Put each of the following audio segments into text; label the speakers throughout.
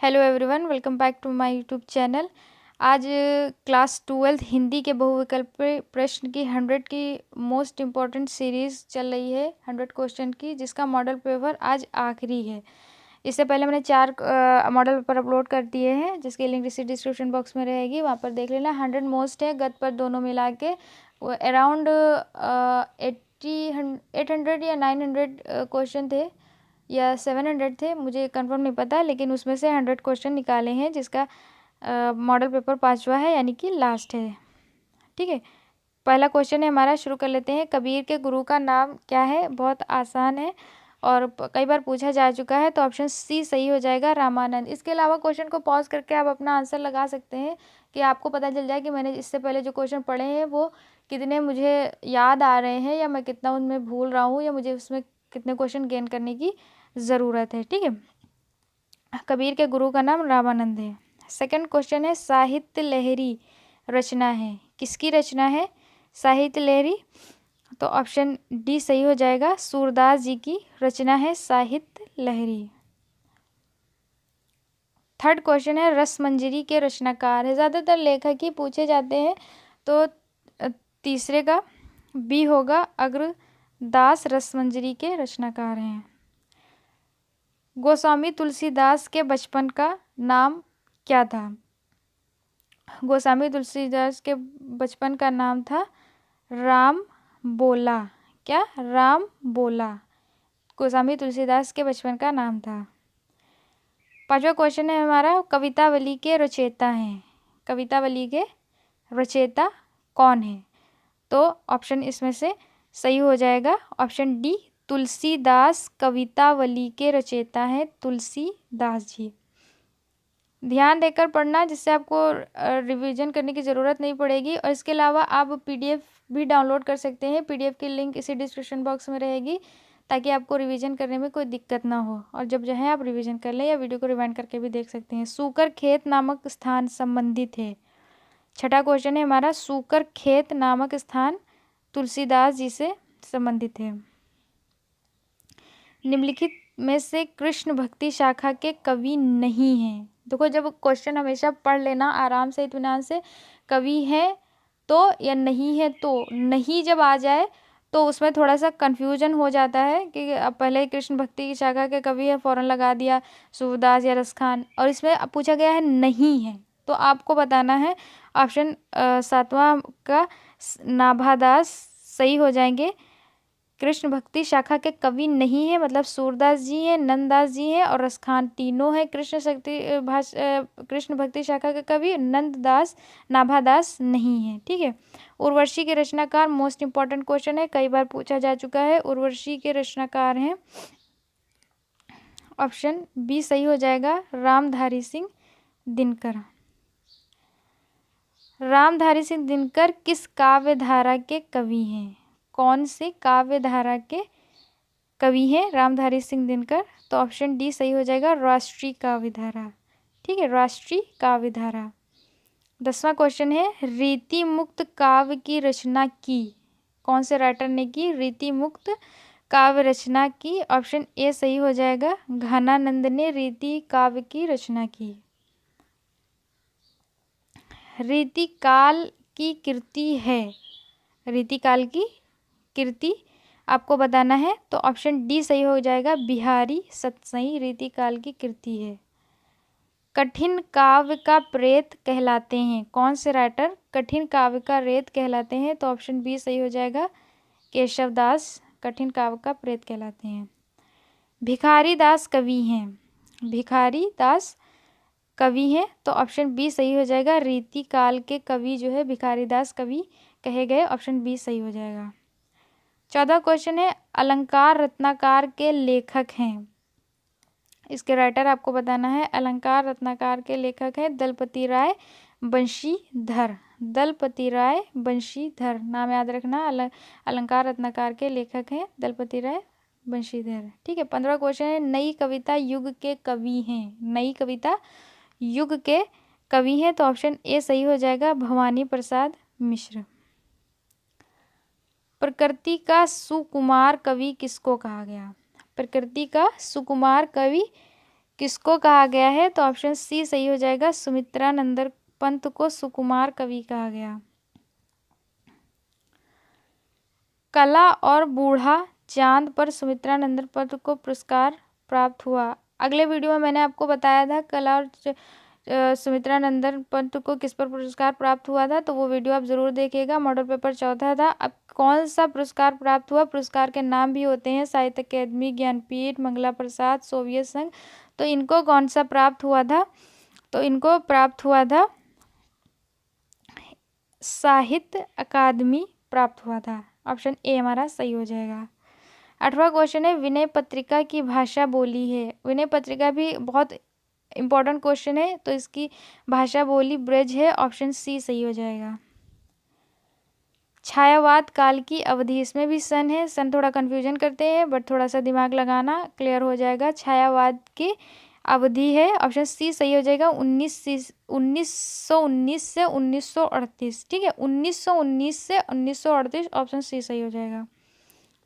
Speaker 1: Hello everyone, welcome back to my YouTube channel. आज class 12th Hindi के बहुविकल्प प्रश्न की 100 की मोस्ट इम्पॉर्टेंट सीरीज़ चल रही है, 100 क्वेश्चन की, जिसका मॉडल पेपर आज आखिरी है। इससे पहले मैंने 4 मॉडल पेपर अपलोड कर दिए हैं, जिसकी लिंक इसी डिस्क्रिप्शन बॉक्स में रहेगी, वहाँ पर देख लेना। 100 मोस्ट है, गत पर दोनों मिला के अराउंड 800 या 900 क्वेश्चन थे या 700 थे, मुझे कंफर्म नहीं पता, लेकिन उसमें से 100 क्वेश्चन निकाले हैं, जिसका मॉडल पेपर 5वां है, यानी कि लास्ट है। ठीक है, पहला क्वेश्चन है हमारा, शुरू कर लेते हैं। कबीर के गुरु का नाम क्या है? बहुत आसान है और कई बार पूछा जा चुका है, तो ऑप्शन सी सही हो जाएगा, रामानंद। इसके अलावा क्वेश्चन को पॉज करके आप अपना आंसर लगा सकते हैं, कि आपको पता चल जाए कि मैंने इससे पहले जो क्वेश्चन पढ़े हैं वो कितने मुझे याद आ रहे हैं, या मैं कितना उनमें भूल रहा हूँ, या मुझे उसमें कितने क्वेश्चन गेन करने की ज़रूरत है। ठीक है, कबीर के गुरु का नाम रामानंद है। सेकंड क्वेश्चन है, साहित्य लहरी रचना है, किसकी रचना है साहित्य लहरी? तो ऑप्शन डी सही हो जाएगा, सूरदास जी की रचना है साहित्य लहरी। थर्ड क्वेश्चन है, रसमंजरी के रचनाकार है। ज़्यादातर लेखक ही पूछे जाते हैं, तो तीसरे का बी होगा, अग्रदास रसमंजरी के रचनाकार हैं। गोस्वामी तुलसीदास के बचपन का नाम क्या था? गोस्वामी तुलसीदास के बचपन का नाम था राम बोला। क्या? राम बोला गोस्वामी तुलसीदास के बचपन का नाम था। पांचवा क्वेश्चन है हमारा, कवितावली के रचयिता हैं, कवितावली के रचयिता कौन है? तो ऑप्शन इसमें से सही हो जाएगा, ऑप्शन डी, तुलसीदास कवितावली के रचयिता हैं तुलसीदास जी। ध्यान देकर पढ़ना, जिससे आपको रिवीजन करने की ज़रूरत नहीं पड़ेगी। और इसके अलावा आप पीडीएफ भी डाउनलोड कर सकते हैं, पीडीएफ की लिंक इसी डिस्क्रिप्शन बॉक्स में रहेगी, ताकि आपको रिवीजन करने में कोई दिक्कत ना हो, और जब जो है आप रिवीजन कर लें, या वीडियो को रिवाइंड करके भी देख सकते हैं। सूकर खेत नामक स्थान संबंधित है। छठा क्वेश्चन है हमारा, सूकर खेत नामक स्थान तुलसीदास जी से संबंधित है। निम्नलिखित में से कृष्ण भक्ति शाखा के कवि नहीं हैं। देखो, जब क्वेश्चन हमेशा पढ़ लेना आराम से, इत्मीनान से, कवि है तो या नहीं है तो, नहीं जब आ जाए तो उसमें थोड़ा सा कन्फ्यूजन हो जाता है, कि अब पहले कृष्ण भक्ति की शाखा के कवि है, फ़ौरन लगा दिया सूरदास या रसखान, और इसमें अब पूछा गया है नहीं है, तो आपको बताना है ऑप्शन 7वां का नाभादास सही हो जाएंगे। कृष्ण भक्ति शाखा के कवि नहीं है, मतलब सूरदास जी हैं, नंददास जी हैं और रसखान, तीनों हैं कृष्ण भक्ति शाखा के कवि। नंददास, नाभादास नहीं है। ठीक है, उर्वशी के रचनाकार, मोस्ट इंपॉर्टेंट क्वेश्चन है, कई बार पूछा जा चुका है। उर्वशी के रचनाकार हैं, ऑप्शन बी सही हो जाएगा, रामधारी सिंह दिनकर। रामधारी सिंह दिनकर किस काव्य धारा के कवि हैं? कौन से काव्य धारा के कवि हैं रामधारी सिंह दिनकर? तो ऑप्शन डी सही हो जाएगा, राष्ट्रीय काव्य धारा। ठीक है, राष्ट्रीय काव्य धारा। 10वां क्वेश्चन है, रीति मुक्त काव्य की रचना की, कौन से राइटर ने की रीति मुक्त काव्य रचना की? ऑप्शन ए सही हो जाएगा, घनानंद ने रीति काव्य की रचना की। रीतिकाल की कीर्ति है, रीतिकाल की कीर्ति आपको बताना है, तो ऑप्शन डी सही हो जाएगा, बिहारी सतसई रीतिकाल की कीर्ति है। कठिन काव्य का प्रेत कहलाते हैं, कौन से राइटर कठिन काव्य का रेत कहलाते हैं? तो ऑप्शन बी सही हो जाएगा, केशव दास कठिन काव्य का प्रेत कहलाते हैं। भिखारी दास कवि हैं, भिखारी दास कवि हैं, तो ऑप्शन बी सही हो जाएगा, रीतिकाल के कवि जो है भिखारी दास कवि कहे गए, ऑप्शन बी सही हो जाएगा। 14वां क्वेश्चन है, अलंकार रत्नाकर के लेखक हैं, इसके राइटर आपको बताना है। अलंकार रत्नाकर के लेखक हैं दलपति राय बंशीधर, दलपति राय बंशीधर, नाम याद रखना। अलंकार रत्नाकर के लेखक हैं दलपति राय बंशीधर। ठीक है, 15वां क्वेश्चन है, नई कविता युग के कवि हैं, नई कविता युग के कवि हैं, तो ऑप्शन ए सही हो जाएगा, भवानी प्रसाद मिश्र। प्रकृति का सुकुमार कवि किसको कहा गया? प्रकृति का सुकुमार कवि किसको कहा गया है? तो ऑप्शन सी सही हो जाएगा, सुमित्रानंद पंत को सुकुमार कवि कहा गया। कला और बूढ़ा चांद पर सुमित्रानंद पंत को पुरस्कार प्राप्त हुआ। अगले वीडियो में मैंने आपको बताया था कला और सुमित्रानंदन पंत को किस पर पुरस्कार प्राप्त हुआ था, तो वो वीडियो आप जरूर देखिएगा। मॉडल पेपर 14 था। अब कौन सा पुरस्कार प्राप्त हुआ? पुरस्कार के नाम भी होते हैं, साहित्य अकेदमी, ज्ञानपीठ, मंगला प्रसाद, सोवियत संघ। तो इनको कौन सा प्राप्त हुआ था? तो इनको प्राप्त हुआ था साहित्य अकादमी प्राप्त हुआ था। ऑप्शन ए हमारा सही हो जाएगा। 8वां क्वेश्चन है, विनय पत्रिका की भाषा बोली है। विनय पत्रिका भी बहुत इंपॉर्टेंट क्वेश्चन है, तो इसकी भाषा बोली ब्रज है। ऑप्शन सी सही हो जाएगा। छायावाद काल की अवधि, इसमें भी सन है। सन थोड़ा कंफ्यूजन करते हैं, बट थोड़ा सा दिमाग लगाना क्लियर हो जाएगा। छायावाद की अवधि है, ऑप्शन सी सही हो जाएगा। 1919 से 1938। ठीक है, 1919 से 1938, ऑप्शन सी सही हो जाएगा।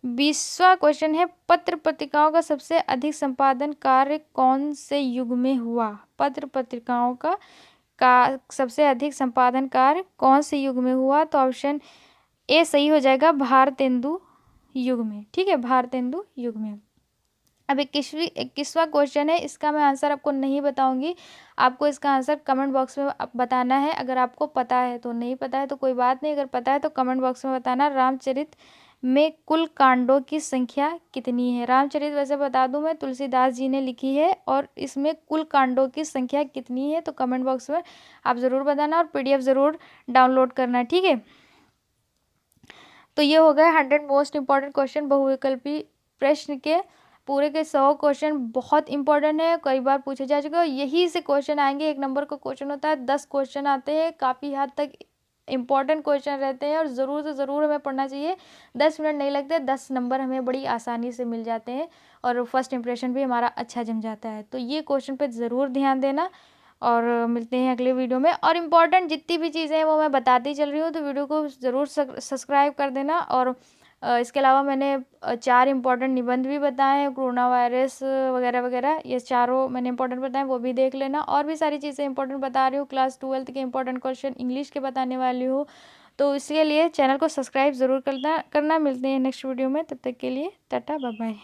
Speaker 1: 20वां क्वेश्चन है, पत्र पत्रिकाओं का सबसे अधिक संपादन कार्य कौन से युग में हुआ? पत्र पत्रिकाओं का सबसे अधिक संपादन कार्य कौन से युग में हुआ? तो ऑप्शन ए सही हो जाएगा, भारतेंदु युग में। ठीक है, भारतेंदु युग में। अब 21वां क्वेश्चन है, इसका मैं आंसर आपको नहीं बताऊंगी, आपको इसका आंसर कमेंट बॉक्स में बताना है। अगर आपको पता है तो, नहीं पता है तो कोई बात नहीं, अगर पता है तो कमेंट बॉक्स में बताना। रामचरित में कुल कांडों की संख्या कितनी है? रामचरित वैसे बता दूं मैं, तुलसीदास जी ने लिखी है, और इसमें कुल कांडों की संख्या कितनी है? तो कमेंट बॉक्स में आप ज़रूर बताना, और PDF ज़रूर डाउनलोड करना। ठीक है, तो ये हो गए 100 मोस्ट इंपॉर्टेंट क्वेश्चन बहुविकल्पी प्रश्न के। पूरे के 100 क्वेश्चन बहुत इंपॉर्टेंट है, कई बार पूछे जा चुके हैं। यही से क्वेश्चन आएंगे, 1 नंबर का क्वेश्चन होता है, 10 क्वेश्चन आते हैं, काफ़ी हद तक इंपॉर्टेंट क्वेश्चन रहते हैं, और ज़रूर से ज़रूर हमें पढ़ना चाहिए। 10 मिनट नहीं लगते, 10 नंबर हमें बड़ी आसानी से मिल जाते हैं, और फर्स्ट इंप्रेशन भी हमारा अच्छा जम जाता है। तो ये क्वेश्चन पे ज़रूर ध्यान देना, और मिलते हैं अगले वीडियो में। और इम्पॉर्टेंट जितनी भी चीज़ें हैं वो मैं बताती चल रही हूँ, तो वीडियो को ज़रूर सब्सक्राइब कर देना। और इसके अलावा मैंने 4 इम्पॉर्टेंट निबंध भी बताए हैं, कोरोना वायरस वगैरह वगैरह, ये चारों मैंने इंपॉर्टेंट बताए, वो भी देख लेना। और भी सारी चीज़ें इंपॉर्टेंट बता रही हूँ, क्लास 12th के इंपॉर्टेंट क्वेश्चन इंग्लिश के बताने वाली हूँ, तो इसके लिए चैनल को सब्सक्राइब ज़रूर करना। मिलते हैं नेक्स्ट वीडियो में, तब तक के लिए टाटा बाय बाय।